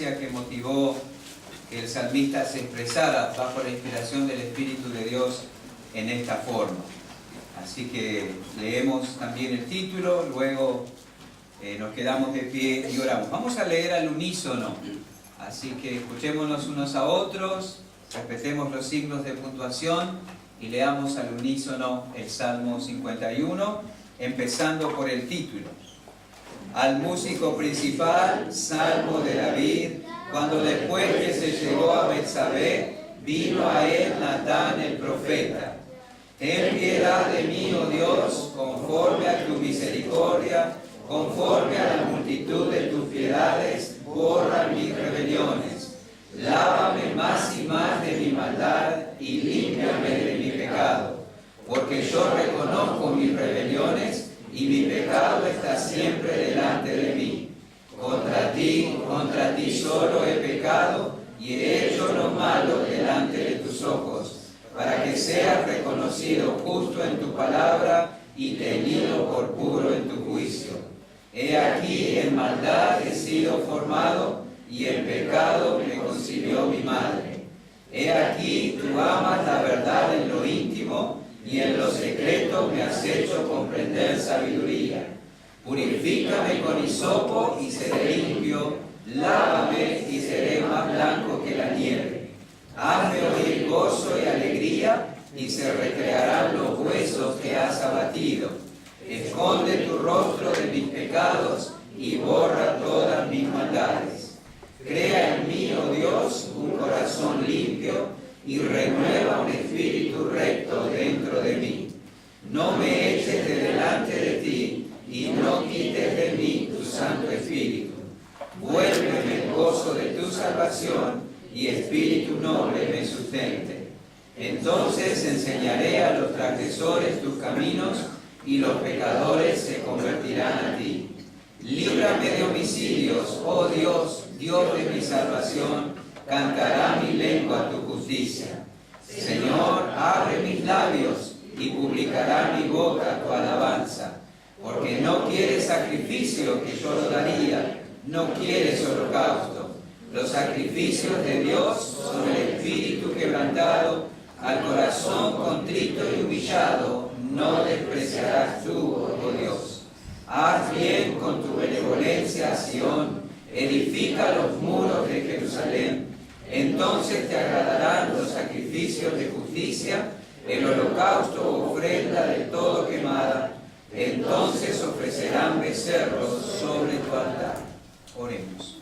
circunstancia que motivó que el salmista se expresara bajo la inspiración del Espíritu de Dios en esta forma. Así que leemos también el título, luego nos quedamos de pie y oramos. Vamos a leer al unísono, así que escuchémonos unos a otros, respetemos los signos de puntuación y leamos al unísono el Salmo 51, empezando por el título. Al músico principal, Salmo de David, cuando después que se llegó a Betsabé, vino a él Natán el profeta. Ten piedad de mí, oh Dios, conforme a tu misericordia, conforme a la multitud de tus piedades, borra mis rebeliones. Lávame más y más de mi maldad y límpiame de mi pecado, porque yo reconozco mis rebeliones y mi pecado está siempre delante de mí. Contra ti solo he pecado y he hecho lo malo delante de tus ojos, para que seas reconocido justo en tu palabra y tenido por puro en tu juicio. He aquí en maldad he sido formado y en pecado me concibió mi madre. He aquí tú amas la verdad en lo íntimo y en lo secreto me has hecho comprender sabiduría. Purifícame con hisopo y seré limpio, lávame y seré más blanco que la nieve. Hazme oír gozo y alegría y se recrearán los huesos que has abatido. Esconde tu rostro de mis pecados y borra todas mis maldades. Crea en mí, oh Dios, un corazón limpio y renueva un espíritu recto dentro de mí. No me eches de delante de ti y no quites de mí tu Santo Espíritu. Vuélveme el gozo de tu salvación y espíritu noble me sustente. Entonces enseñaré a los transgresores tus caminos y los pecadores se convertirán a ti. Líbrame de homicidios, oh Dios, Dios de mi salvación, cantará mi lengua tu justicia. Señor, abre mis labios y publicará mi boca tu alabanza. Porque no quieres sacrificio que yo lo daría, no quieres holocausto. Los sacrificios de Dios son el espíritu quebrantado, al corazón contrito y humillado no despreciarás tú, oh Dios. Haz bien con tu benevolencia a Sión, edifica los muros de Jerusalén. Entonces te agradarán los sacrificios de justicia, el holocausto o ofrenda de todo quemada. Entonces ofrecerán becerros sobre tu altar. Oremos.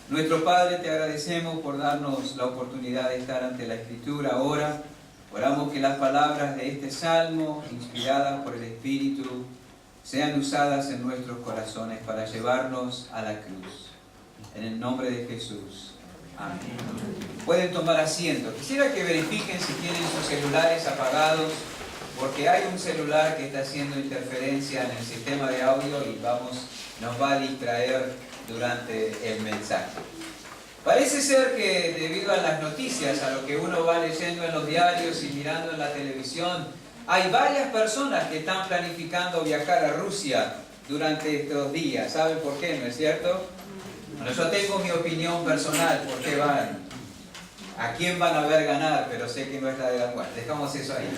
Nuestro Padre, te agradecemos por darnos la oportunidad de estar ante la Escritura ahora. Oramos que las palabras de este Salmo, inspiradas por el Espíritu, sean usadas en nuestros corazones para llevarnos a la cruz. En el nombre de Jesús. Amén. Pueden tomar asiento. Quisiera que verifiquen si tienen sus celulares apagados, porque hay un celular que está haciendo interferencia en el sistema de audio y nos va a distraer durante el mensaje. Parece ser que debido a las noticias, a lo que uno va leyendo en los diarios y mirando en la televisión, hay varias personas que están planificando viajar a Rusia durante estos días. ¿Saben por qué, no es cierto? Bueno, yo tengo mi opinión personal por qué van. ¿A quién van a ver ganar? Pero sé que no es la de la muerte. Dejamos eso ahí.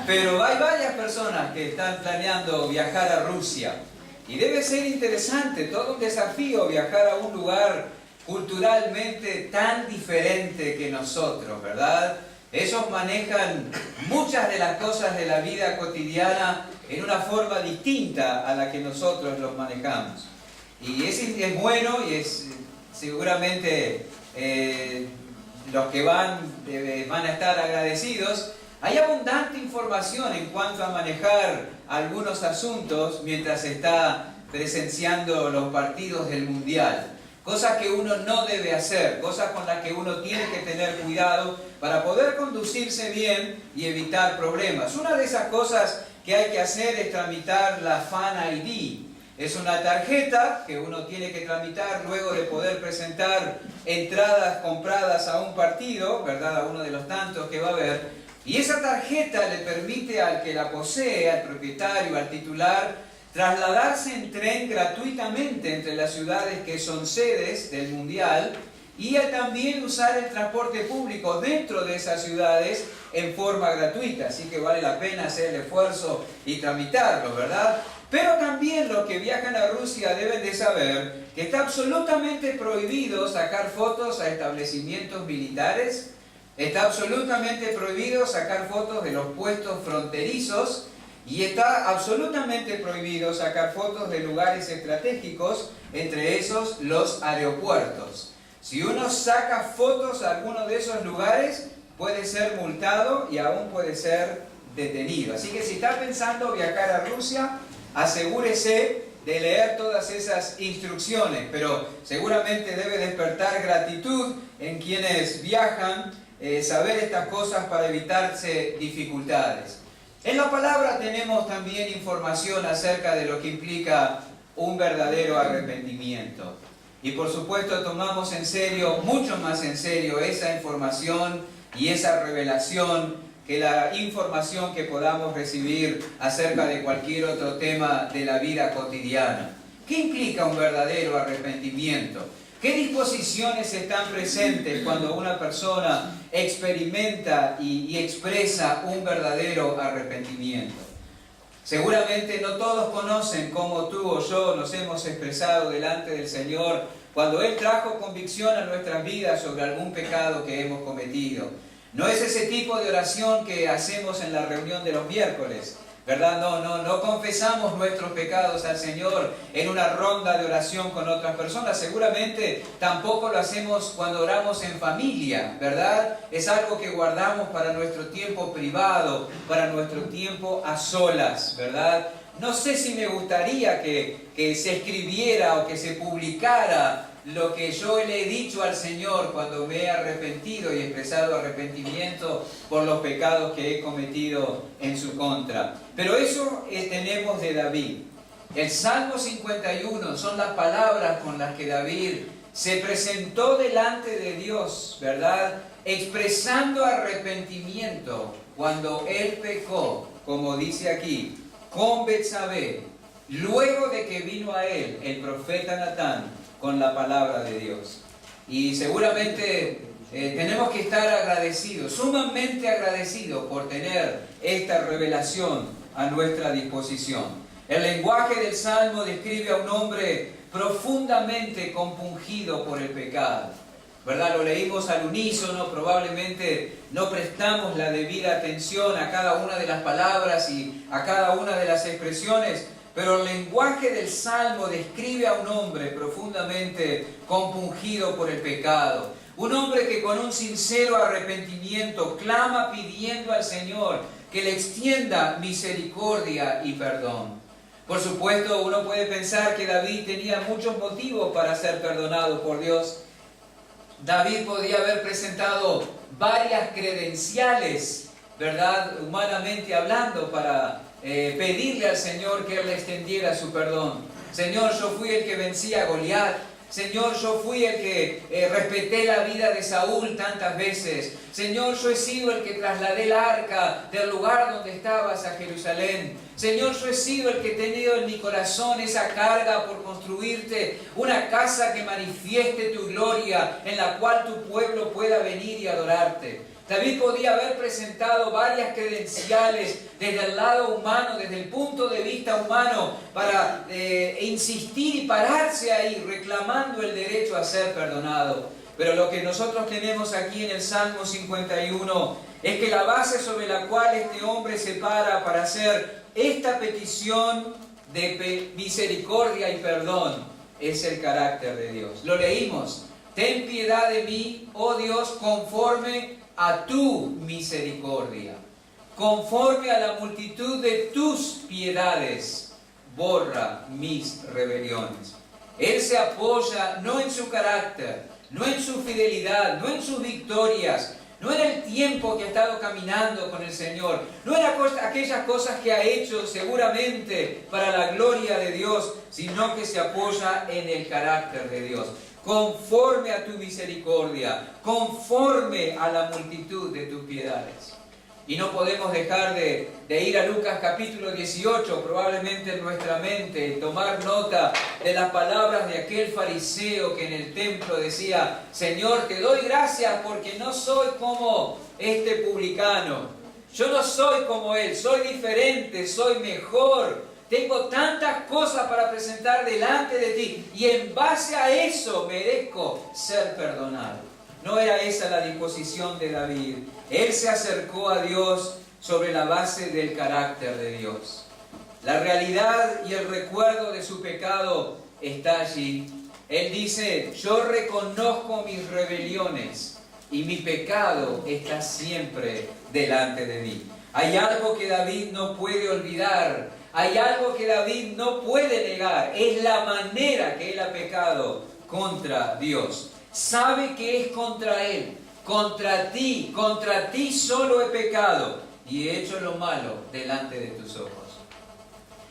Pero hay varias personas que están planeando viajar a Rusia. Y debe ser interesante, todo un desafío viajar a un lugar culturalmente tan diferente que nosotros, ¿verdad? Ellos manejan muchas de las cosas de la vida cotidiana en una forma distinta a la que nosotros los manejamos. Y es bueno y es seguramente los que van a estar agradecidos. Hay abundante información en cuanto a manejar algunos asuntos mientras se está presenciando los partidos del Mundial. Cosas que uno no debe hacer, cosas con las que uno tiene que tener cuidado para poder conducirse bien y evitar problemas. Una de esas cosas que hay que hacer es tramitar la Fan ID. Es una tarjeta que uno tiene que tramitar luego de poder presentar entradas compradas a un partido, ¿verdad? A uno de los tantos que va a haber. Y esa tarjeta le permite al que la posee, al propietario, al titular, trasladarse en tren gratuitamente entre las ciudades que son sedes del Mundial y a también usar el transporte público dentro de esas ciudades en forma gratuita. Así que vale la pena hacer el esfuerzo y tramitarlo, ¿verdad? Pero también los que viajan a Rusia deben de saber que está absolutamente prohibido sacar fotos a establecimientos militares, está absolutamente prohibido sacar fotos de los puestos fronterizos y está absolutamente prohibido sacar fotos de lugares estratégicos, entre esos los aeropuertos. Si uno saca fotos a alguno de esos lugares, puede ser multado y aún puede ser detenido. Así que si está pensando viajar a Rusia, asegúrese de leer todas esas instrucciones, pero seguramente debe despertar gratitud en quienes viajan, saber estas cosas para evitarse dificultades. En la palabra tenemos también información acerca de lo que implica un verdadero arrepentimiento. Y por supuesto tomamos en serio, mucho más en serio, esa información y esa revelación que la información que podamos recibir acerca de cualquier otro tema de la vida cotidiana. ¿Qué implica un verdadero arrepentimiento? ¿Qué disposiciones están presentes cuando una persona experimenta y expresa un verdadero arrepentimiento? Seguramente no todos conocen cómo tú o yo nos hemos expresado delante del Señor cuando Él trajo convicción a nuestras vidas sobre algún pecado que hemos cometido. No es ese tipo de oración que hacemos en la reunión de los miércoles, ¿verdad? No confesamos nuestros pecados al Señor en una ronda de oración con otras personas. Seguramente tampoco lo hacemos cuando oramos en familia, ¿verdad? Es algo que guardamos para nuestro tiempo privado, para nuestro tiempo a solas, ¿verdad? No sé si me gustaría que se escribiera o que se publicara lo que yo le he dicho al Señor cuando me he arrepentido y expresado arrepentimiento por los pecados que he cometido en su contra. Pero eso tenemos de David. El Salmo 51 son las palabras con las que David se presentó delante de Dios, ¿verdad? Expresando arrepentimiento cuando él pecó, como dice aquí, con Betsabé, luego de que vino a él el profeta Natán con la palabra de Dios. Y seguramente tenemos que estar agradecidos, sumamente agradecidos por tener esta revelación a nuestra disposición. El lenguaje del Salmo describe a un hombre profundamente compungido por el pecado, ¿verdad? Lo leímos al unísono, probablemente no prestamos la debida atención a cada una de las palabras y a cada una de las expresiones, pero el lenguaje del Salmo describe a un hombre profundamente compungido por el pecado. Un hombre que con un sincero arrepentimiento clama pidiendo al Señor que le extienda misericordia y perdón. Por supuesto, uno puede pensar que David tenía muchos motivos para ser perdonado por Dios. David podía haber presentado varias credenciales, ¿verdad?, humanamente hablando, para pedirle al Señor que Él le extendiera su perdón. Señor, yo fui el que vencí a Goliat. Señor, yo fui el que respeté la vida de Saúl tantas veces. Señor, yo he sido el que trasladé el arca del lugar donde estabas a Jerusalén. Señor, yo he sido el que he tenido en mi corazón esa carga por construirte una casa que manifieste tu gloria, en la cual tu pueblo pueda venir y adorarte. David podía haber presentado varias credenciales desde el lado humano, desde el punto de vista humano, para insistir y pararse ahí reclamando el derecho a ser perdonado. Pero lo que nosotros tenemos aquí en el Salmo 51 es que la base sobre la cual este hombre se para para hacer esta petición de misericordia y perdón es el carácter de Dios. Lo leímos: ten piedad de mí, oh Dios, conforme a tu misericordia, conforme a la multitud de tus piedades, borra mis rebeliones. Él se apoya no en su carácter, no en su fidelidad, no en sus victorias, no en el tiempo que ha estado caminando con el Señor, no en aquellas cosas que ha hecho seguramente para la gloria de Dios, sino que se apoya en el carácter de Dios. Conforme a tu misericordia, conforme a la multitud de tus piedades. Y no podemos dejar de ir a Lucas capítulo 18, probablemente en nuestra mente, tomar nota de las palabras de aquel fariseo que en el templo decía: Señor, te doy gracias porque no soy como este publicano. Yo no soy como él, soy diferente, soy mejor. Tengo tantas cosas para presentar delante de ti y en base a eso merezco ser perdonado. No era esa la disposición de David. Él se acercó a Dios sobre la base del carácter de Dios. La realidad y el recuerdo de su pecado está allí. Él dice: yo reconozco mis rebeliones y mi pecado está siempre delante de mí. Hay algo que David no puede olvidar. Hay algo que David no puede negar. Es la manera que él ha pecado contra Dios. Sabe que es contra él, contra ti solo he pecado y he hecho lo malo delante de tus ojos.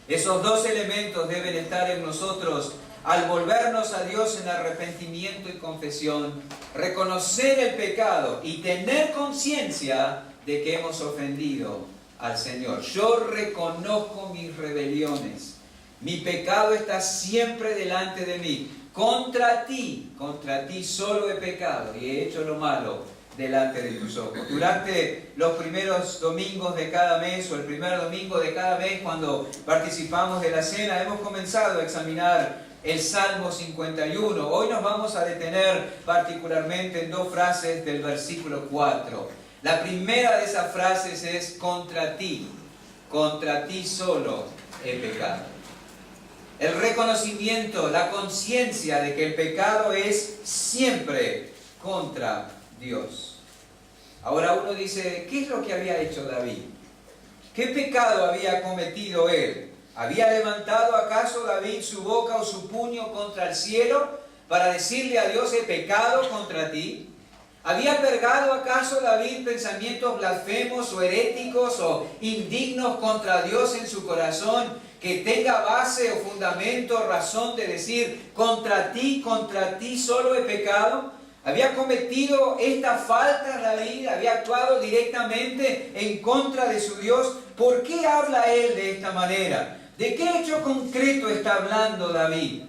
Esos dos elementos deben estar en nosotros al volvernos a Dios en arrepentimiento y confesión, reconocer el pecado y tener conciencia de que hemos ofendido al Señor. Yo reconozco mis rebeliones, mi pecado está siempre delante de mí. Contra ti solo he pecado y he hecho lo malo delante de tus ojos. Durante los primeros domingos de cada mes o el primer domingo de cada mes, cuando participamos de la cena, hemos comenzado a examinar el Salmo 51. Hoy nos vamos a detener particularmente en dos frases del versículo 4. La primera de esas frases es: contra ti solo he pecado. El reconocimiento, la conciencia de que el pecado es siempre contra Dios. Ahora uno dice: ¿qué es lo que había hecho David? ¿Qué pecado había cometido él? ¿Había levantado acaso David su boca o su puño contra el cielo para decirle a Dios: he pecado contra ti? ¿Había albergado acaso David pensamientos blasfemos o heréticos o indignos contra Dios en su corazón, que tenga base o fundamento, razón de decir: contra ti solo he pecado? ¿Había cometido esta falta David? ¿Había actuado directamente en contra de su Dios? ¿Por qué habla él de esta manera? ¿De qué hecho concreto está hablando David?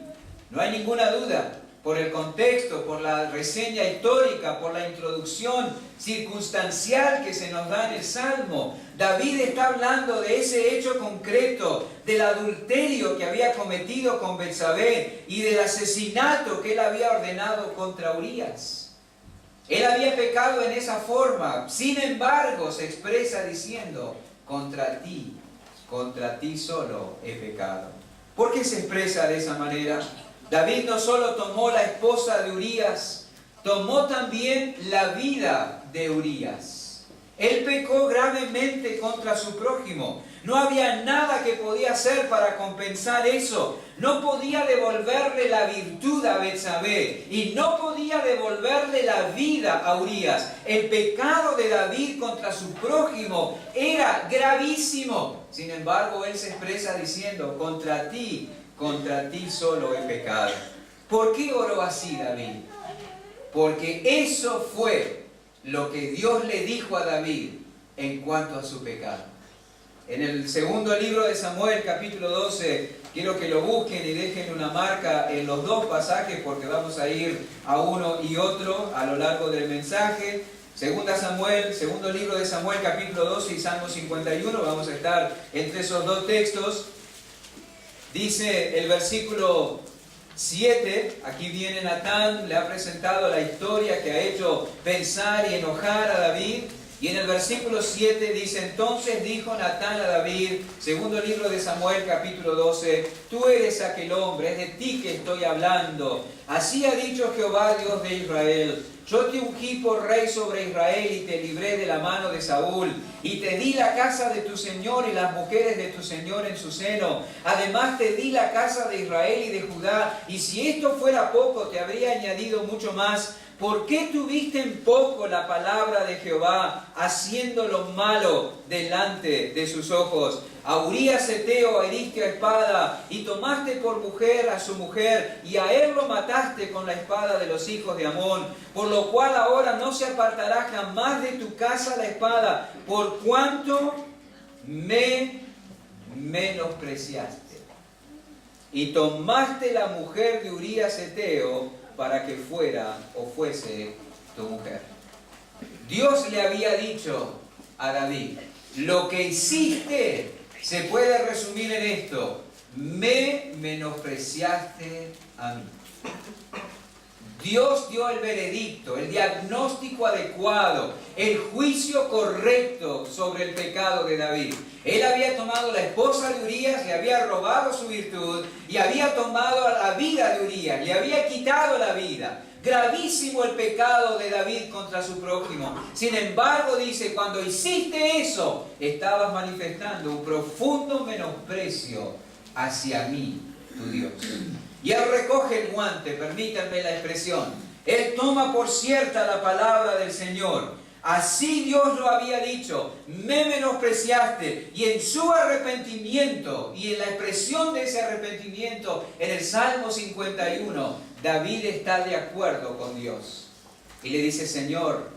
No hay ninguna duda, por el contexto, por la reseña histórica, por la introducción circunstancial que se nos da en el Salmo, David está hablando de ese hecho concreto, del adulterio que había cometido con Betsabé y del asesinato que él había ordenado contra Urías. Él había pecado en esa forma, sin embargo se expresa diciendo: contra ti solo he pecado. ¿Por qué se expresa de esa manera? David no solo tomó la esposa de Urías, tomó también la vida de Urías. Él pecó gravemente contra su prójimo. No había nada que podía hacer para compensar eso. No podía devolverle la virtud a Betsabé y no podía devolverle la vida a Urías. El pecado de David contra su prójimo era gravísimo. Sin embargo, él se expresa diciendo: contra ti solo he pecado. ¿Por qué oró así David? Porque eso fue lo que Dios le dijo a David en cuanto a su pecado. En el segundo libro de Samuel, capítulo 12, quiero que lo busquen y dejen una marca en los dos pasajes, porque vamos a ir a uno y otro a lo largo del mensaje. Segundo libro de Samuel, capítulo 12 y Salmo 51, vamos a estar entre esos dos textos. Dice el versículo 7, aquí viene Natán, le ha presentado la historia que ha hecho pensar y enojar a David. Y en el versículo 7 dice: entonces dijo Natán a David, segundo libro de Samuel, capítulo 12, tú eres aquel hombre, es de ti que estoy hablando. Así ha dicho Jehová, Dios de Israel: yo te ungí por rey sobre Israel y te libré de la mano de Saúl, y te di la casa de tu Señor y las mujeres de tu Señor en su seno. Además te di la casa de Israel y de Judá, y si esto fuera poco, te habría añadido mucho más. ¿por qué tuviste en poco la palabra de Jehová, haciendo lo malo delante de sus ojos? A Urías Heteo heriste a espada, y tomaste por mujer a su mujer, y a él lo mataste con la espada de los hijos de Amón, por lo cual ahora no se apartará jamás de tu casa la espada, por cuanto me menospreciaste. Y tomaste la mujer de Urías Heteo para que fuera o fuese tu mujer. Dios le había dicho a David, lo que hiciste se puede resumir en esto: me menospreciaste a mí. Dios dio el veredicto, el diagnóstico adecuado, el juicio correcto sobre el pecado de David. Él había tomado la esposa de Urías, le había robado su virtud y había tomado la vida de Urías, le había quitado la vida. Gravísimo el pecado de David contra su prójimo. Sin embargo, dice, cuando hiciste eso, estabas manifestando un profundo menosprecio hacia mí, tu Dios. Y él recoge el guante, permítanme la expresión. Él toma por cierta la palabra del Señor. Así Dios lo había dicho, me menospreciaste. Y en su arrepentimiento y en la expresión de ese arrepentimiento en el Salmo 51, David está de acuerdo con Dios. Y le dice, Señor,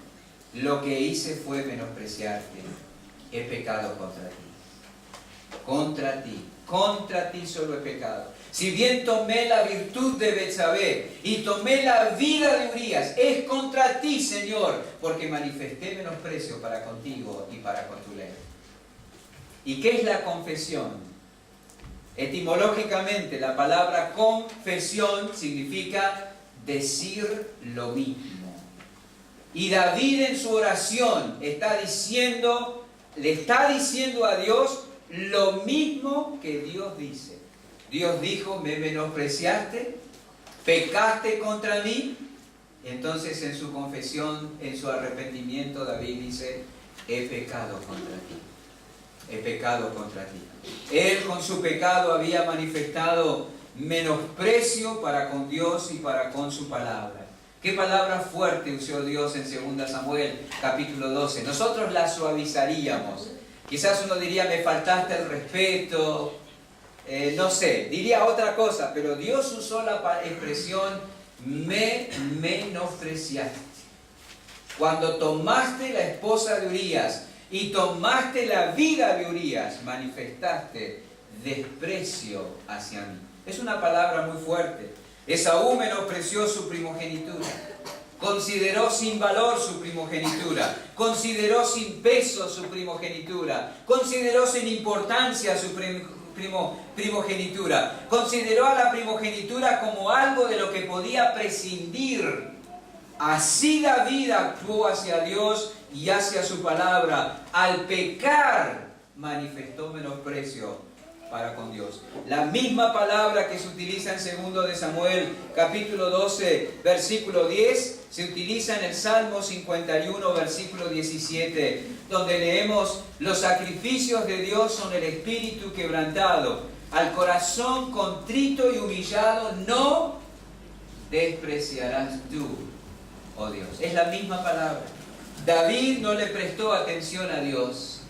lo que hice fue menospreciarte. He pecado contra ti. Contra ti solo he pecado. Si bien tomé la virtud de Betsabé y tomé la vida de Urías, es contra ti, Señor, porque manifesté menosprecio para contigo y para con tu ley. ¿Y qué es la confesión? Etimológicamente, la palabra confesión significa decir lo mismo. Y David en su oración le está diciendo a Dios lo mismo que Dios dice. Dios dijo, me menospreciaste, pecaste contra mí. Entonces en su confesión, en su arrepentimiento, David dice, he pecado contra ti. He pecado contra ti. Él con su pecado había manifestado menosprecio para con Dios y para con su palabra. ¿Qué palabra fuerte usó Dios en 2 Samuel capítulo 12? Nosotros la suavizaríamos. Quizás uno diría, me faltaste el respeto. No sé, diría otra cosa, pero Dios usó la expresión me menospreciaste. Cuando tomaste la esposa de Urías y tomaste la vida de Urías, manifestaste desprecio hacia mí. Es una palabra muy fuerte. Esaú menospreció su primogenitura. Consideró sin valor su primogenitura, consideró sin peso su primogenitura, consideró sin importancia su primogenitura, consideró a la primogenitura como algo de lo que podía prescindir. Así David actuó hacia Dios y hacia su palabra. Al pecar manifestó menosprecio para con Dios. La misma palabra que se utiliza en 2 de Samuel capítulo 12 versículo 10 se utiliza en el Salmo 51 versículo 17, donde leemos, los sacrificios de Dios son el espíritu quebrantado, al corazón contrito y humillado no despreciarás tú, oh Dios. Es la misma palabra. David no le prestó atención a Dios,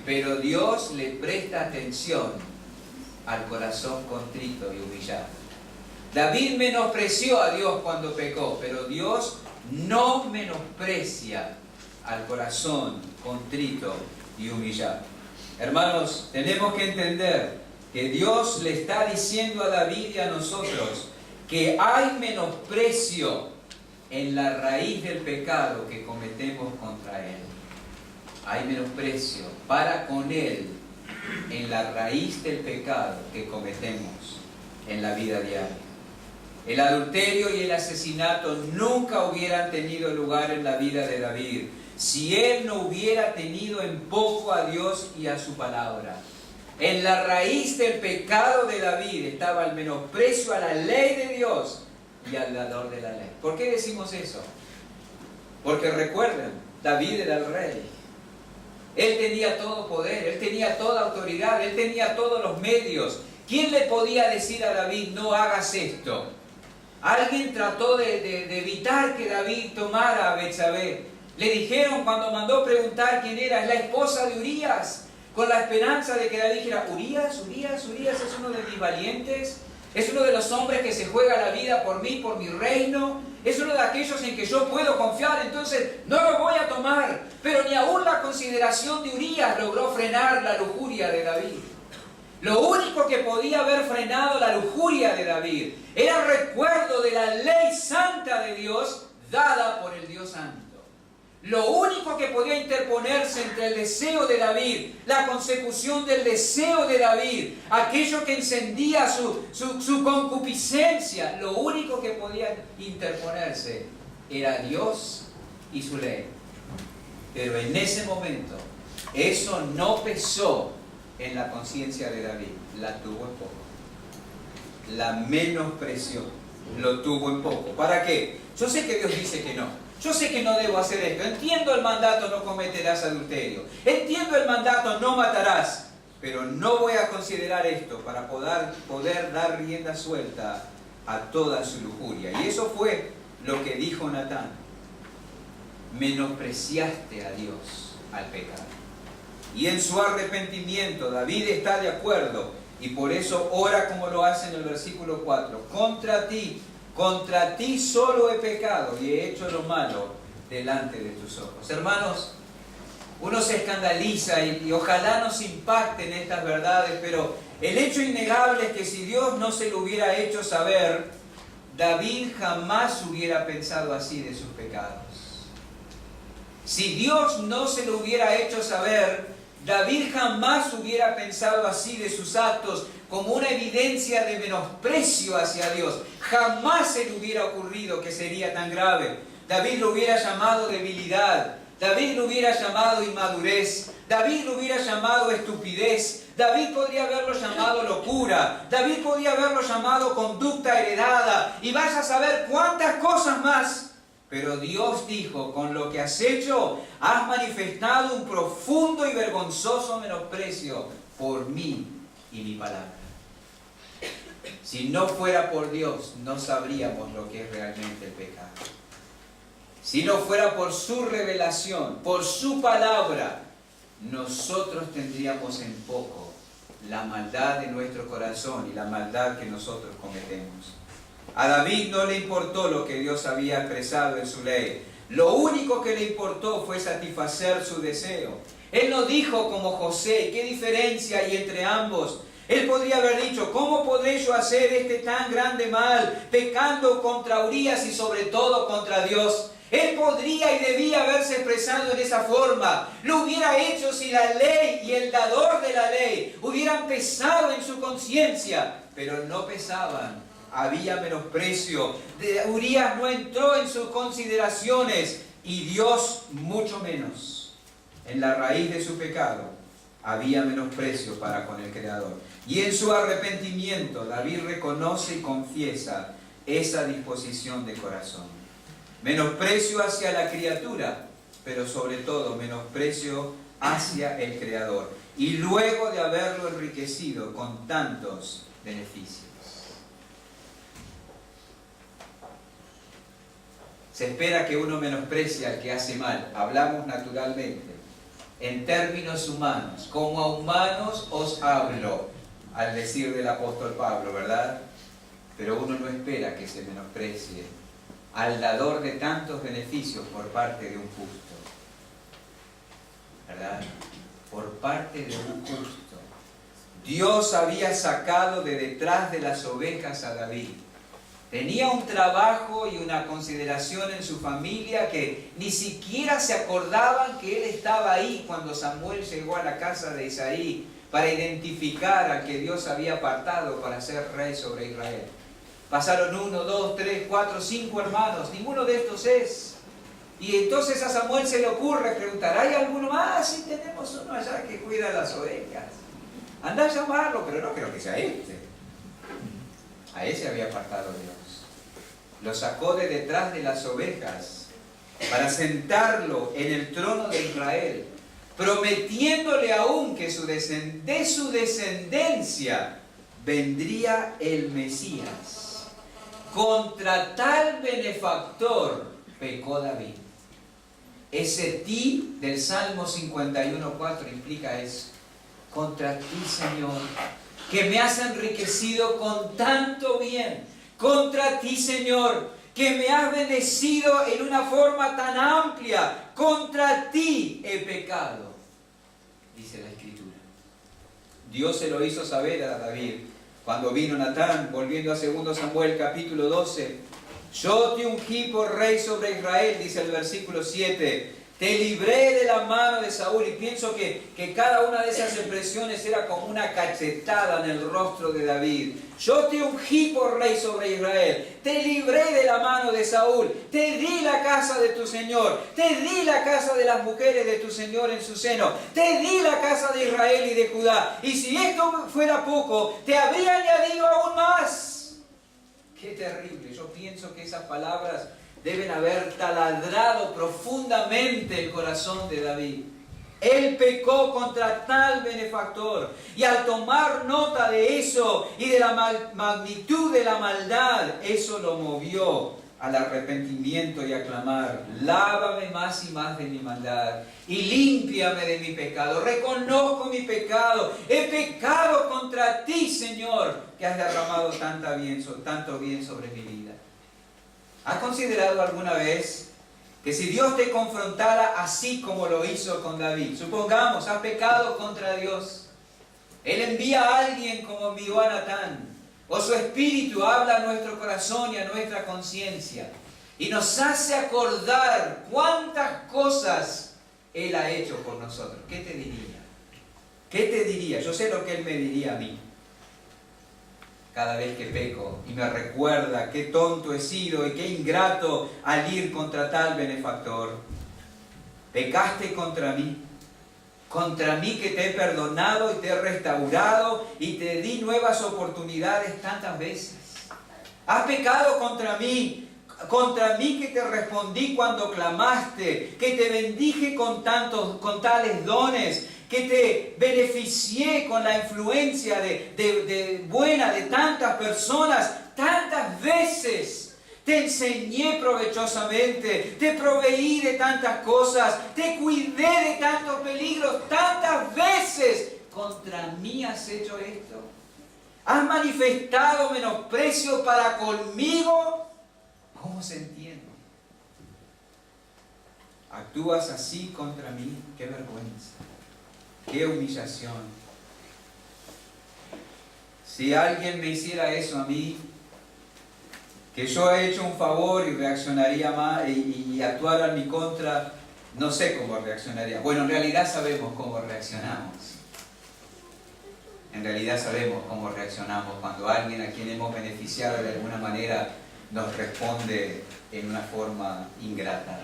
pero Dios le presta atención al corazón contrito y humillado. David menospreció a Dios cuando pecó, pero Dios no menosprecia al corazón contrito y humillado. Hermanos, tenemos que entender que Dios le está diciendo a David y a nosotros que hay menosprecio en la raíz del pecado que cometemos contra Él. Hay menosprecio para con Él en la raíz del pecado que cometemos en la vida diaria. El adulterio y el asesinato nunca hubieran tenido lugar en la vida de David si él no hubiera tenido en poco a Dios y a su palabra. En la raíz del pecado de David estaba el menosprecio a la ley de Dios y al dador de la ley. ¿Por qué decimos eso? Porque recuerden, David era el rey. Él tenía todo poder, él tenía toda autoridad, él tenía todos los medios. ¿Quién le podía decir a David, no hagas esto? Alguien trató de evitar que David tomara a Betsabé. Le dijeron cuando mandó preguntar quién era, es la esposa de Urías, con la esperanza de que David dijera, Urías es uno de mis valientes, es uno de los hombres que se juega la vida por mí, por mi reino, es uno de aquellos en que yo puedo confiar, entonces no lo voy a tomar. Pero ni aún la consideración de Urías logró frenar la lujuria de David. Lo único que podía haber frenado la lujuria de David era el recuerdo de la ley santa de Dios dada por el Dios santo. Lo único que podía interponerse entre el deseo de David, la consecución del deseo de David, aquello que encendía su concupiscencia, lo único que podía interponerse era Dios y su ley. Pero en ese momento, eso no pesó en la conciencia de David, la tuvo en poco. La menospreció, lo tuvo en poco. ¿Para qué? Yo sé que Dios dice que no. Yo sé que no debo hacer esto. Entiendo el mandato, no cometerás adulterio. Entiendo el mandato, no matarás. Pero no voy a considerar esto para poder dar rienda suelta a toda su lujuria. Y eso fue lo que dijo Natán. Menospreciaste a Dios al pecado. Y en su arrepentimiento David está de acuerdo. Y por eso ora como lo hace en el versículo 4. Contra ti solo he pecado y he hecho lo malo delante de tus ojos. Hermanos, uno se escandaliza y ojalá nos impacten estas verdades, pero el hecho innegable es que si Dios no se lo hubiera hecho saber, David jamás hubiera pensado así de sus pecados. Si Dios no se lo hubiera hecho saber, David jamás hubiera pensado así de sus actos como una evidencia de menosprecio hacia Dios. Jamás se le hubiera ocurrido que sería tan grave. David lo hubiera llamado debilidad, David lo hubiera llamado inmadurez, David lo hubiera llamado estupidez, David podría haberlo llamado locura, David podría haberlo llamado conducta heredada, y vaya a saber cuántas cosas más. Pero Dios dijo, con lo que has hecho, has manifestado un profundo y vergonzoso menosprecio por mí y mi palabra. Si no fuera por Dios, no sabríamos lo que es realmente el pecado. Si no fuera por su revelación, por su palabra, nosotros tendríamos en poco la maldad de nuestro corazón y la maldad que nosotros cometemos. A David no le importó lo que Dios había expresado en su ley. Lo único que le importó fue satisfacer su deseo. Él no dijo como José, ¿qué diferencia hay entre ambos? Él podría haber dicho, ¿cómo podré yo hacer este tan grande mal, pecando contra Urías y sobre todo contra Dios? Él podría y debía haberse expresado en esa forma. Lo hubiera hecho si la ley y el dador de la ley hubieran pesado en su conciencia, pero no pesaban. Había menosprecio. Urías no entró en sus consideraciones y Dios mucho menos. En la raíz de su pecado había menosprecio para con el Creador. Y en su arrepentimiento David reconoce y confiesa esa disposición de corazón. Menosprecio hacia la criatura, pero sobre todo menosprecio hacia el Creador. Y luego de haberlo enriquecido con tantos beneficios. Se espera que uno menosprecie al que hace mal. Hablamos naturalmente, en términos humanos. Como a humanos os hablo, al decir del apóstol Pablo, ¿verdad? Pero uno no espera que se menosprecie al dador de tantos beneficios por parte de un justo. ¿Verdad? Por parte de un justo. Dios había sacado de detrás de las ovejas a David. Tenía un trabajo y una consideración en su familia que ni siquiera se acordaban que él estaba ahí cuando Samuel llegó a la casa de Isaí para identificar al que Dios había apartado para ser rey sobre Israel. Pasaron 1, 2, 3, 4, 5 hermanos, ninguno de estos es. Y entonces a Samuel se le ocurre preguntar, ¿hay alguno más? Sí, tenemos uno allá que cuida las ovejas. Anda a llamarlo, pero no creo que sea este. A ese había apartado Dios. Lo sacó de detrás de las ovejas para sentarlo en el trono de Israel, prometiéndole aún que de su descendencia vendría el Mesías. contra tal benefactor pecó David. Ese ti del Salmo 51:4 implica eso. Contra ti, Señor, que me has enriquecido con tanto bien. Contra ti, Señor, que me has bendecido en una forma tan amplia. Contra ti he pecado, dice la Escritura. Dios se lo hizo saber a David cuando vino Natán, volviendo a 2 Samuel capítulo 12. Yo te ungí por rey sobre Israel, dice el versículo 7. Te libré de la mano de Saúl. Y pienso que cada una de esas expresiones era como una cachetada en el rostro de David. Yo te ungí por rey sobre Israel. Te libré de la mano de Saúl. Te di la casa de tu Señor. Te di la casa de las mujeres de tu Señor en su seno. Te di la casa de Israel y de Judá. Y si esto fuera poco, te habría añadido aún más. Qué terrible. Yo pienso que esas palabras deben haber taladrado profundamente el corazón de David. Él pecó contra tal benefactor. Y al tomar nota de eso y de la magnitud de la maldad, eso lo movió al arrepentimiento y a clamar: lávame más y más de mi maldad y límpiame de mi pecado. Reconozco mi pecado. He pecado contra ti, Señor, que has derramado tanto bien sobre mi vida. ¿Has considerado alguna vez que si Dios te confrontara así como lo hizo con David? Supongamos, has pecado contra Dios. Él envía a alguien como envió a Natán. O su espíritu habla a nuestro corazón y a nuestra conciencia. Y nos hace acordar cuántas cosas Él ha hecho por nosotros. ¿Qué te diría? ¿Qué te diría? Yo sé lo que Él me diría a mí. Cada vez que peco y me recuerda qué tonto he sido y qué ingrato al ir contra tal benefactor. Pecaste contra mí que te he perdonado y te he restaurado y te di nuevas oportunidades tantas veces. Has pecado contra mí que te respondí cuando clamaste, que te bendije con tales dones, que te beneficié con la influencia buena de tantas personas, tantas veces. Te enseñé provechosamente, te proveí de tantas cosas, te cuidé de tantos peligros, tantas veces. ¿Contra mí has hecho esto? ¿Has manifestado menosprecio para conmigo? ¿Cómo se entiende? Actúas así contra mí, qué vergüenza. ¡Qué humillación! Si alguien me hiciera eso a mí, que yo he hecho un favor y reaccionaría mal y actuara en mi contra, no sé cómo reaccionaría. Bueno, en realidad sabemos cómo reaccionamos. En realidad sabemos cómo reaccionamos cuando alguien a quien hemos beneficiado de alguna manera nos responde en una forma ingrata.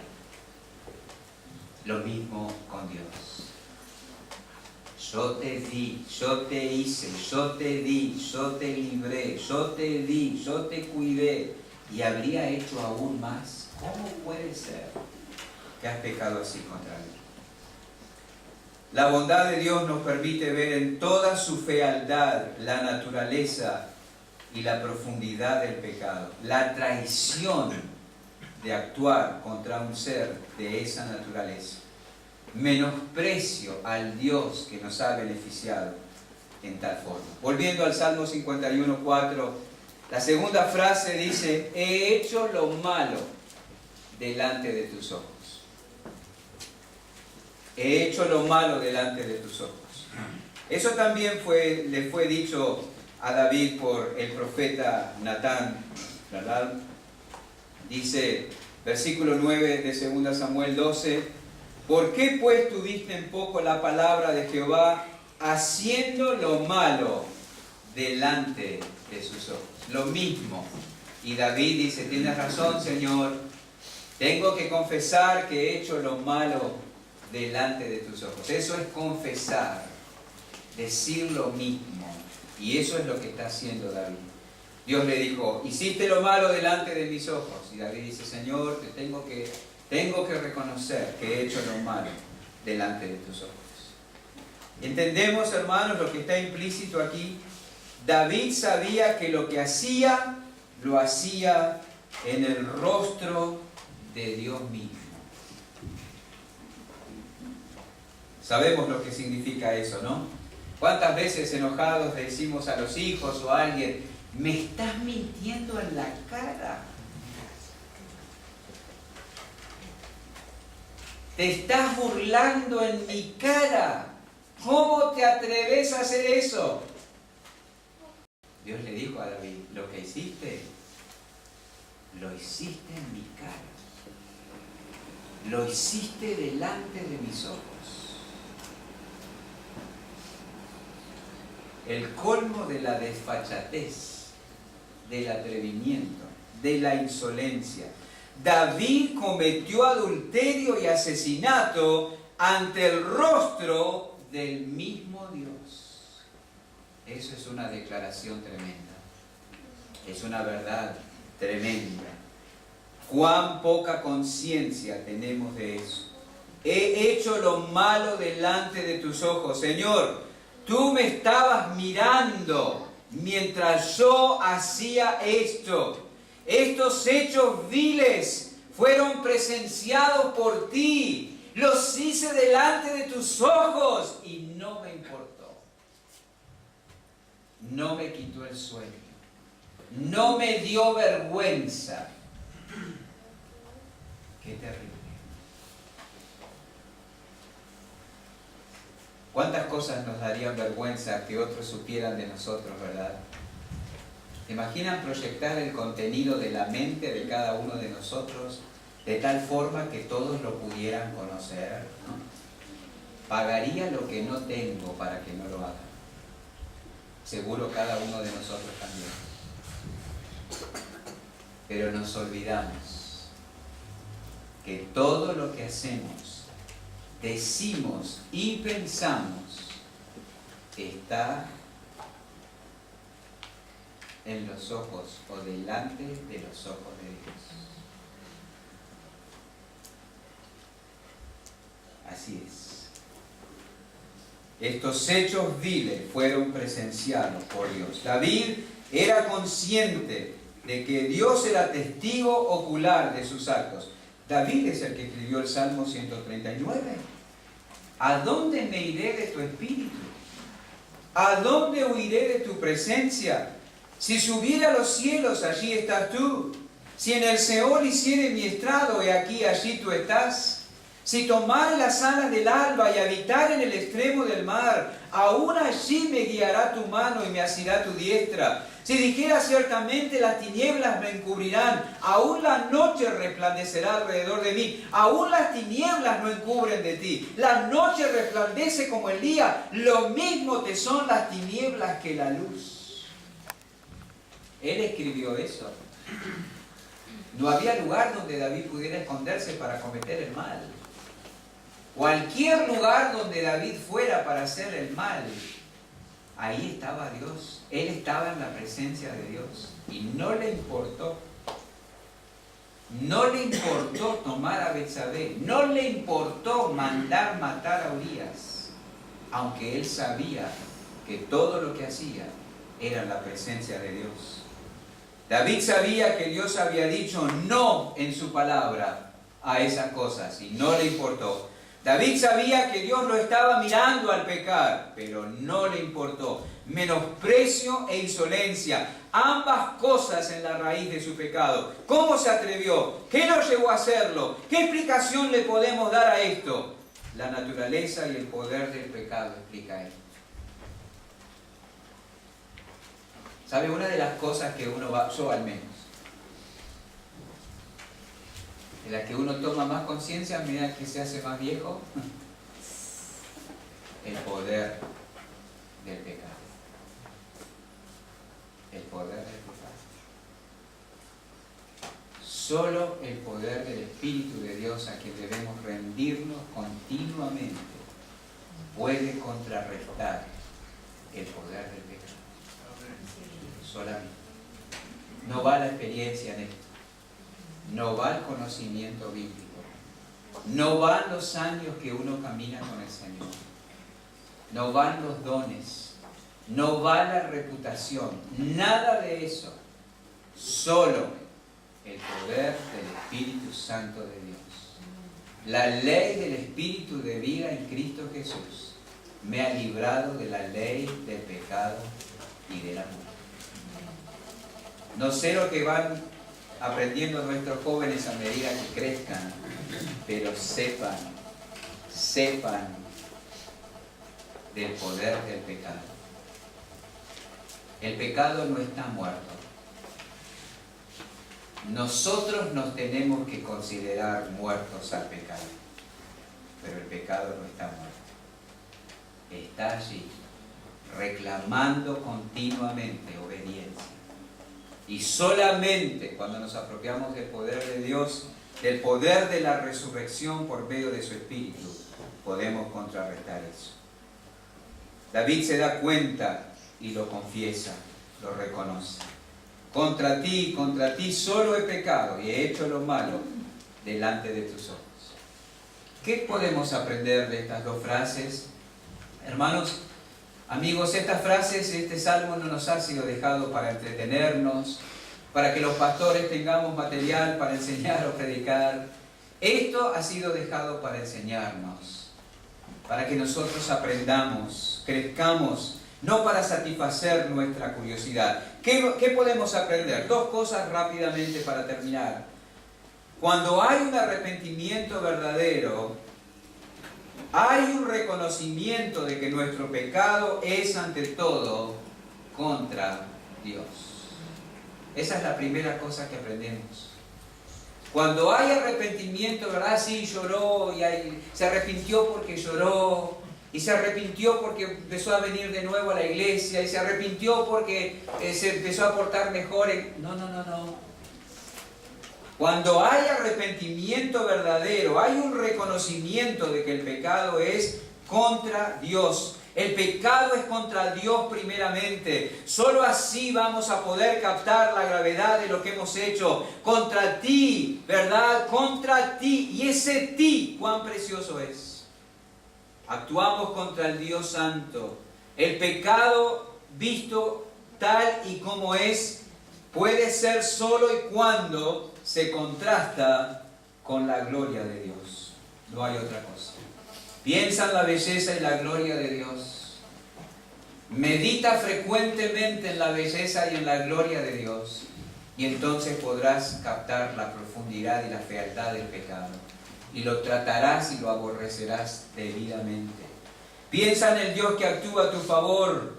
Lo mismo con Dios. Yo te di, yo te hice, yo te di, yo te libré, yo te di, yo te cuidé y habría hecho aún más. ¿Cómo puede ser que has pecado así contra mí? La bondad de Dios nos permite ver en toda su fealdad la naturaleza y la profundidad del pecado, la traición de actuar contra un ser de esa naturaleza. Menosprecio al Dios que nos ha beneficiado en tal forma. Volviendo al Salmo 51:4, la segunda frase dice: he hecho lo malo delante de tus ojos. He hecho lo malo delante de tus ojos. Eso también le fue dicho a David por el profeta Natán, ¿verdad? Dice, versículo 9 de 2 Samuel 12: ¿por qué pues tuviste en poco la palabra de Jehová, haciendo lo malo delante de sus ojos? Lo mismo. Y David dice: tienes razón, Señor, tengo que confesar que he hecho lo malo delante de tus ojos. Eso es confesar, decir lo mismo. Y eso es lo que está haciendo David. Dios le dijo: hiciste lo malo delante de mis ojos. Y David dice: Señor, tengo que reconocer que he hecho lo malo delante de tus ojos. ¿Entendemos, hermanos, lo que está implícito aquí? David sabía que lo que hacía lo hacía en el rostro de Dios mismo. Sabemos lo que significa eso, ¿no? ¿Cuántas veces enojados le decimos a los hijos o a alguien, me estás mintiendo en la cara? Te estás burlando en mi cara. ¿Cómo te atreves a hacer eso? Dios le dijo a David, lo que hiciste, lo hiciste en mi cara. Lo hiciste delante de mis ojos. El colmo de la desfachatez, del atrevimiento, de la insolencia. David cometió adulterio y asesinato ante el rostro del mismo Dios. Eso es una declaración tremenda. Es una verdad tremenda. Cuán poca conciencia tenemos de eso. He hecho lo malo delante de tus ojos. Señor, tú me estabas mirando mientras yo hacía esto. Estos hechos viles fueron presenciados por ti. Los hice delante de tus ojos y no me importó. No me quitó el sueño. No me dio vergüenza. Qué terrible. ¿Cuántas cosas nos darían vergüenza que otros supieran de nosotros, verdad? ¿Se imaginan proyectar el contenido de la mente de cada uno de nosotros de tal forma que todos lo pudieran conocer? Pagaría lo que no tengo para que no lo hagan. Seguro cada uno de nosotros también. Pero nos olvidamos que todo lo que hacemos, decimos y pensamos está en los ojos o delante de los ojos de Dios. Así es. Estos hechos viles fueron presenciados por Dios. David era consciente de que Dios era testigo ocular de sus actos. David es el que escribió el Salmo 139. ¿A dónde me iré de tu espíritu? ¿A dónde huiré de tu presencia? Si subiera a los cielos, allí estás tú. Si en el Seol hiciere mi estrado, he aquí, allí tú estás. Si tomare las alas del alba y habitar en el extremo del mar, aún allí me guiará tu mano y me asirá tu diestra. Si dijera ciertamente las tinieblas me encubrirán, aún la noche resplandecerá alrededor de mí, aún las tinieblas no encubren de ti. La noche resplandece como el día, lo mismo te son las tinieblas que la luz. Él escribió eso. No había lugar donde David pudiera esconderse para cometer el mal. Cualquier lugar donde David fuera para hacer el mal, ahí estaba Dios. Él estaba en la presencia de Dios y no le importó. No le importó tomar a Betsabé, no le importó mandar matar a Urías, aunque él sabía que todo lo que hacía era en la presencia de Dios. David sabía que Dios había dicho no en su palabra a esas cosas y no le importó. David sabía que Dios lo estaba mirando al pecar, pero no le importó. Menosprecio e insolencia, ambas cosas en la raíz de su pecado. ¿Cómo se atrevió? ¿Qué lo llevó a hacerlo? ¿Qué explicación le podemos dar a esto? La naturaleza y el poder del pecado explica esto. ¿Sabe? Una de las cosas que uno va, yo al menos, de la que uno toma más conciencia a medida que se hace más viejo, el poder del pecado. El poder del pecado. Solo el poder del Espíritu de Dios a quien debemos rendirnos continuamente puede contrarrestar el poder del pecado. Solamente. No va la experiencia en esto. No va el conocimiento bíblico. No van los años que uno camina con el Señor. No van los dones. No va la reputación. Nada de eso. Solo el poder del Espíritu Santo de Dios. La ley del Espíritu de vida en Cristo Jesús me ha librado de la ley del pecado y de la muerte. No sé lo que van aprendiendo nuestros jóvenes a medida que crezcan, pero sepan del poder del pecado. El pecado no está muerto. Nosotros nos tenemos que considerar muertos al pecado, pero el pecado no está muerto. Está allí, reclamando continuamente obediencia. Y solamente cuando nos apropiamos del poder de Dios, del poder de la resurrección por medio de su Espíritu, podemos contrarrestar eso. David se da cuenta y lo confiesa, lo reconoce. Contra ti solo he pecado y he hecho lo malo delante de tus ojos. ¿Qué podemos aprender de estas dos frases? Hermanos, amigos, estas frases, este salmo no nos ha sido dejado para entretenernos, para que los pastores tengamos material para enseñar o predicar. Esto ha sido dejado para enseñarnos, para que nosotros aprendamos, crezcamos, no para satisfacer nuestra curiosidad. ¿Qué podemos aprender? Dos cosas rápidamente para terminar. Cuando hay un arrepentimiento verdadero, hay un reconocimiento de que nuestro pecado es ante todo contra Dios. Esa es la primera cosa que aprendemos. Cuando hay arrepentimiento, ¿verdad? Sí, lloró y se arrepintió porque lloró. Y se arrepintió porque empezó a venir de nuevo a la iglesia. Y se arrepintió porque se empezó a portar mejor. No. Cuando hay arrepentimiento verdadero, hay un reconocimiento de que el pecado es contra Dios. El pecado es contra Dios primeramente. Solo así vamos a poder captar la gravedad de lo que hemos hecho. Contra ti, ¿verdad? Contra ti. Y ese ti, cuán precioso es. Actuamos contra el Dios Santo. El pecado, visto tal y como es, puede ser solo y cuando se contrasta con la gloria de Dios. No hay otra cosa. Piensa en la belleza y la gloria de Dios. Medita frecuentemente en la belleza y en la gloria de Dios. Y entonces podrás captar la profundidad y la fealdad del pecado. Y lo tratarás y lo aborrecerás debidamente. Piensa en el Dios que actúa a tu favor.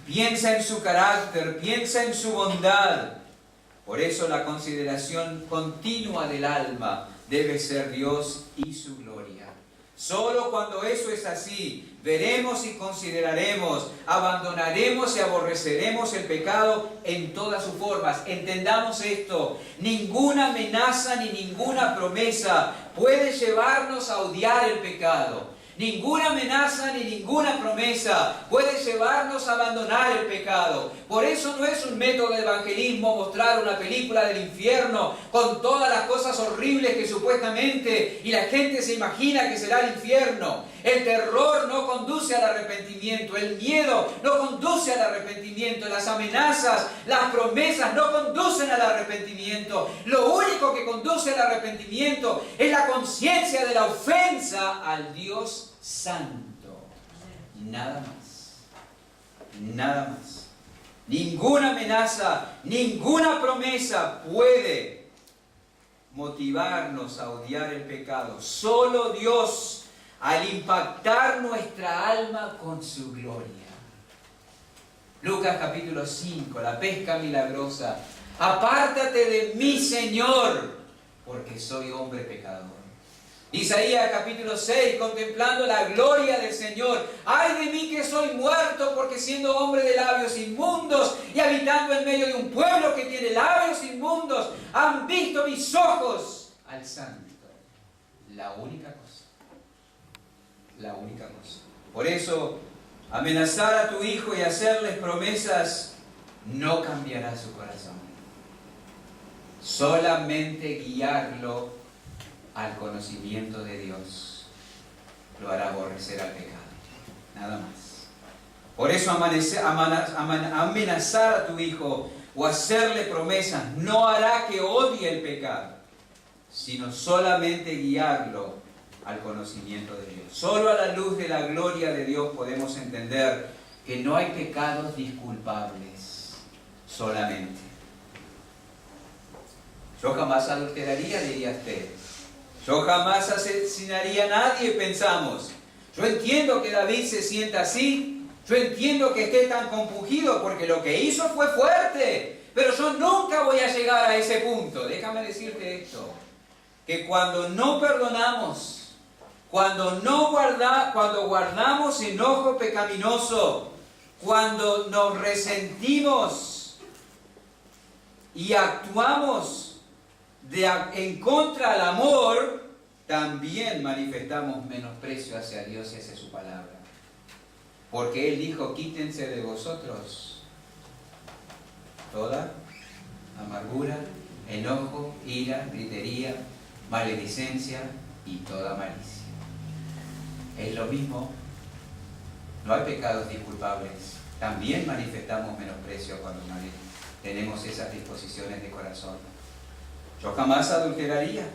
Piensa en su carácter. Piensa en su bondad. Por eso la consideración continua del alma debe ser Dios y su gloria. Solo cuando eso es así, veremos y consideraremos, abandonaremos y aborreceremos el pecado en todas sus formas. Entendamos esto: ninguna amenaza ni ninguna promesa puede llevarnos a odiar el pecado. Ninguna amenaza ni ninguna promesa puede llevarnos a abandonar el pecado. Por eso no es un método de evangelismo mostrar una película del infierno con todas las cosas horribles que supuestamente y la gente se imagina que será el infierno. El terror no conduce al arrepentimiento, el miedo no conduce al arrepentimiento, las amenazas, las promesas no conducen al arrepentimiento. Lo único que conduce al arrepentimiento es la conciencia de la ofensa al Dios Santo. Nada más. Nada más. Ninguna amenaza, ninguna promesa puede motivarnos a odiar el pecado. Solo Dios, al impactar nuestra alma con su gloria. Lucas capítulo 5, la pesca milagrosa. Apártate de mí, Señor, porque soy hombre pecador. Isaías capítulo 6, contemplando la gloria del Señor. Ay de mí que soy muerto, porque siendo hombre de labios inmundos y habitando en medio de un pueblo que tiene labios inmundos, han visto mis ojos al Santo. La única cosa. La única cosa. Por eso, amenazar a tu hijo y hacerles promesas no cambiará su corazón. Solamente guiarlo al conocimiento de Dios lo hará aborrecer al pecado. Nada más. Por eso amenazar a tu hijo, o hacerle promesas no hará que odie el pecado, sino solamente guiarlo al conocimiento de Dios. Solo a la luz de la gloria de Dios podemos entender que no hay pecados disculpables solamente. Yo jamás adulteraría, diría usted. Yo jamás asesinaría a nadie, pensamos. Yo entiendo que David se sienta así. Yo entiendo que esté tan compungido porque lo que hizo fue fuerte. Pero yo nunca voy a llegar a ese punto. Déjame decirte esto. Que cuando no perdonamos, cuando guardamos enojo pecaminoso, cuando nos resentimos y actuamos en contra del amor, también manifestamos menosprecio hacia Dios y hacia su palabra. Porque Él dijo, quítense de vosotros toda amargura, enojo, ira, gritería, maledicencia y toda malicia. Es lo mismo. No hay pecados disculpables. También manifestamos menosprecio cuando tenemos esas disposiciones de corazón. Yo jamás adulteraría,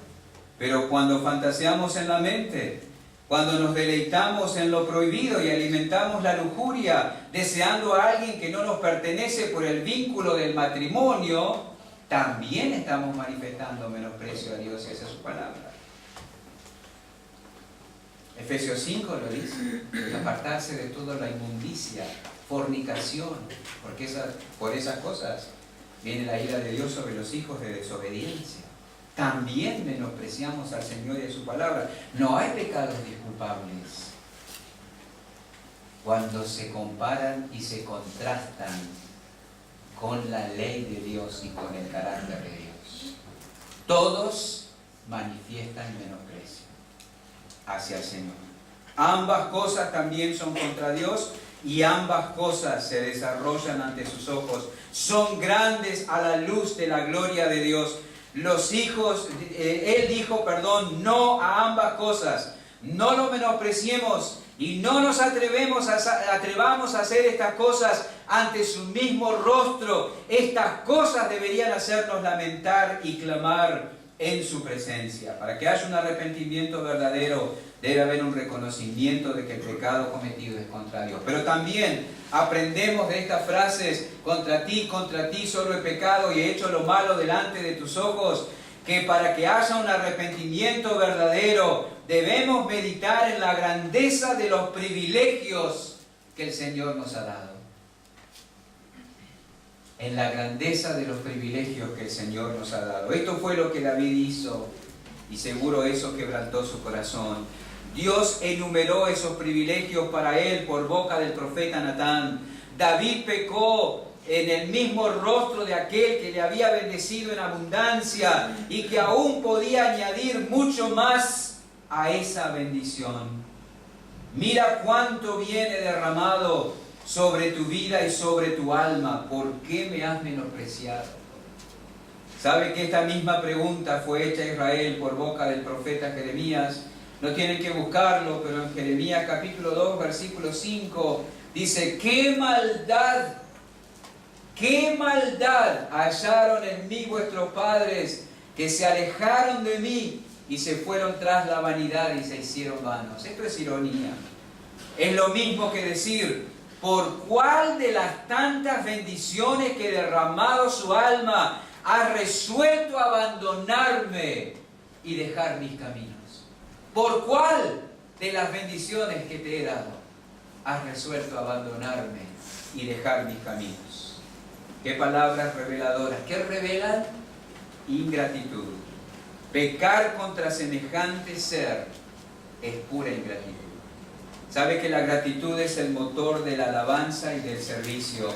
pero cuando fantaseamos en la mente, cuando nos deleitamos en lo prohibido y alimentamos la lujuria, deseando a alguien que no nos pertenece por el vínculo del matrimonio, también estamos manifestando menosprecio a Dios y hacia su palabra. Efesios 5 lo dice, apartarse de toda la inmundicia, fornicación, porque por esas cosas viene la ira de Dios sobre los hijos de desobediencia. También menospreciamos al Señor y a su palabra. No hay pecados disculpables cuando se comparan y se contrastan con la ley de Dios y con el carácter de Dios. Todos manifiestan menosprecio hacia el Señor. Ambas cosas también son contra Dios y ambas cosas se desarrollan ante sus ojos. Son grandes a la luz de la gloria de Dios. Los hijos, Él dijo, no a ambas cosas. No lo menospreciemos y no nos atrevamos a hacer estas cosas ante su mismo rostro. Estas cosas deberían hacernos lamentar y clamar en su presencia. Para que haya un arrepentimiento verdadero, debe haber un reconocimiento de que el pecado cometido es contra Dios. Pero también aprendemos de estas frases, contra ti solo he pecado y he hecho lo malo delante de tus ojos, que para que haya un arrepentimiento verdadero, debemos meditar en la grandeza de los privilegios que el Señor nos ha dado. En la grandeza de los privilegios que el Señor nos ha dado. Esto fue lo que David hizo y seguro eso quebrantó su corazón. Dios enumeró esos privilegios para él por boca del profeta Natán. David pecó en el mismo rostro de aquel que le había bendecido en abundancia y que aún podía añadir mucho más a esa bendición. Mira cuánto viene derramado sobre tu vida y sobre tu alma. ¿Por qué me has menospreciado? ¿Sabe que esta misma pregunta fue hecha a Israel por boca del profeta Jeremías? No tienen que buscarlo, pero en Jeremías capítulo 2, versículo 5, dice, ¡qué maldad hallaron en mí vuestros padres, que se alejaron de mí y se fueron tras la vanidad y se hicieron vanos! Esto es ironía. Es lo mismo que decir, ¿por cuál de las tantas bendiciones que he derramado su alma has resuelto abandonarme y dejar mis caminos? ¿Por cuál de las bendiciones que te he dado has resuelto abandonarme y dejar mis caminos? ¿Qué palabras reveladoras? ¿Qué revelan? Ingratitud. Pecar contra semejante ser es pura ingratitud. ¿Sabe que la gratitud es el motor de la alabanza y del servicio?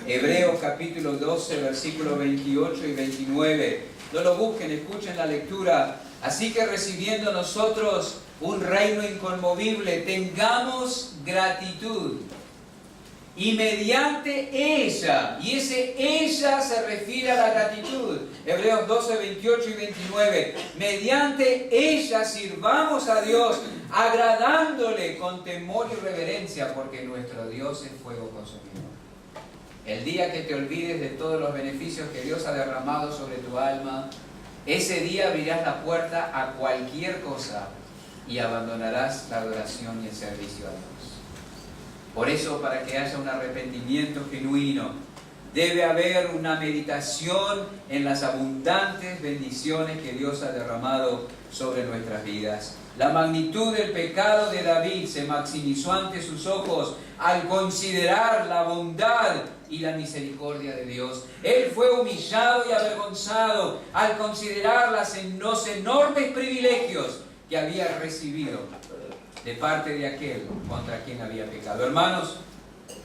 Hebreos capítulo 12, versículos 28 y 29. No lo busquen, escuchen la lectura. Así que recibiendo nosotros un reino inconmovible, tengamos gratitud. Y mediante ella, y ese ella se refiere a la gratitud. Hebreos 12, 28 y 29. Mediante ella sirvamos a Dios, agradándole con temor y reverencia, porque nuestro Dios es fuego consumidor. el día que te olvides de todos los beneficios que Dios ha derramado sobre tu alma, ese día abrirás la puerta a cualquier cosa y abandonarás la adoración y el servicio a Dios. Por eso, para que haya un arrepentimiento genuino, debe haber una meditación en las abundantes bendiciones que Dios ha derramado sobre nuestras vidas. La magnitud del pecado de David se maximizó ante sus ojos al considerar la bondad y la misericordia de Dios. Él fue humillado y avergonzado al considerar los enormes privilegios que había recibido de parte de aquel contra quien había pecado. Hermanos,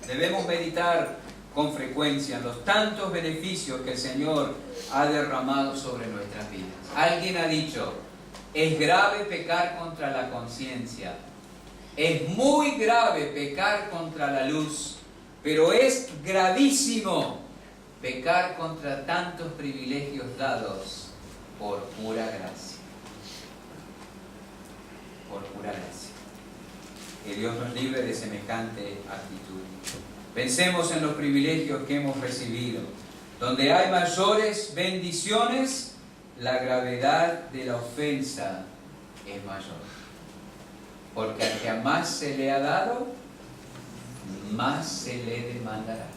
debemos meditar con frecuencia en los tantos beneficios que el Señor ha derramado sobre nuestras vidas. Alguien ha dicho: es grave pecar contra la conciencia, es muy grave pecar contra la luz, pero es gravísimo pecar contra tantos privilegios dados por pura gracia. Por pura gracia. Que Dios nos libre de semejante actitud. Pensemos en los privilegios que hemos recibido. Donde hay mayores bendiciones, la gravedad de la ofensa es mayor. Porque al que a más se le ha dado, más se le demandará.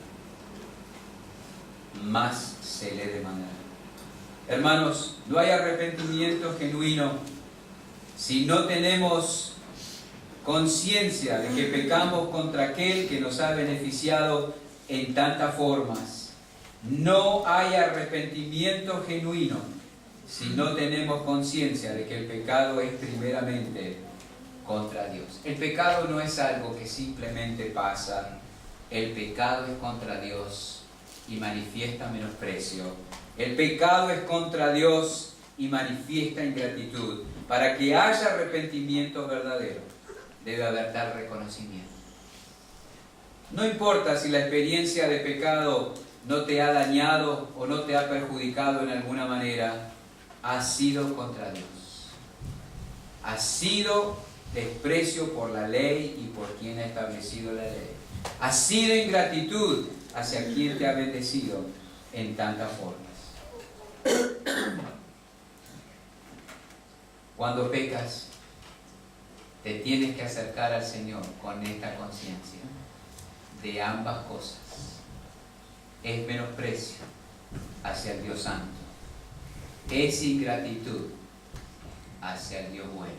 Más se le demandará. Hermanos, no hay arrepentimiento genuino si no tenemos conciencia de que pecamos contra aquel que nos ha beneficiado en tantas formas. No hay arrepentimiento genuino si no tenemos conciencia de que el pecado es primeramente contra Dios. El pecado no es algo que simplemente pasa. El pecado es contra Dios y manifiesta menosprecio. El pecado es contra Dios y manifiesta ingratitud. Para que haya arrepentimiento verdadero, debe haber tal reconocimiento. No importa si la experiencia de pecado no te ha dañado o no te ha perjudicado en alguna manera, ha sido contra Dios. Ha sido desprecio por la ley y por quien ha establecido la ley. Ha sido ingratitud hacia quien te ha bendecido en tantas formas. Cuando pecas, te tienes que acercar al Señor con esta conciencia de ambas cosas. Es menosprecio hacia el Dios Santo. Es ingratitud hacia el Dios bueno.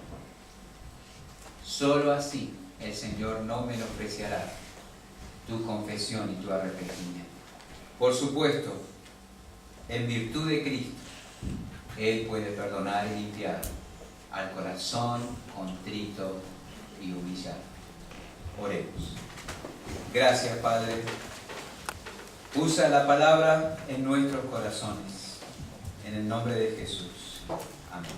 Solo así el Señor no menospreciará tu confesión y tu arrepentimiento. Por supuesto, en virtud de Cristo, Él puede perdonar y limpiar al corazón contrito y humillado. Oremos. Gracias, Padre. Usa la palabra en nuestros corazones. En el nombre de Jesús. Amén.